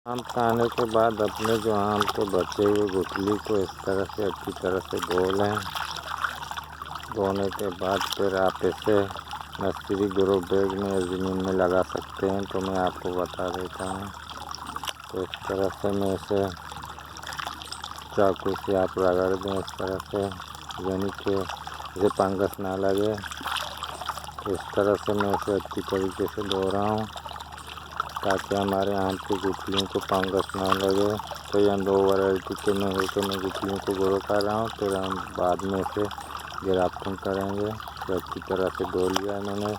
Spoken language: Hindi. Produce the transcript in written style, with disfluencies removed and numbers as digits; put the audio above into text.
आम खाने के बाद अपने जो आम के बचे हुए गुठली को इस तरह से अच्छी तरह से धो लें। धोने के बाद फिर आप इसे नर्सरी ग्रो बैग में या ज़मीन में लगा सकते हैं, तो मैं आपको बता देता हूँ। तो इस तरह से मैं इसे चाकू से आप रगड़ दें इस तरह से, यानी कि इसे फंगस ना लगे। तो इस तरह से मैं इसे अच्छी तरीके से धो रहा हूँ ताकि हमारे आम की गुठलियों को फंगस ना लगे। तो यह 2 वैरायटी के में हो तो मैं गुठलियों को ग्रो कर रहा हूँ, फिर हम बाद में इसे ग्राफ्टिंग करेंगे। तो अच्छी तरह से धो लिया है मैंने।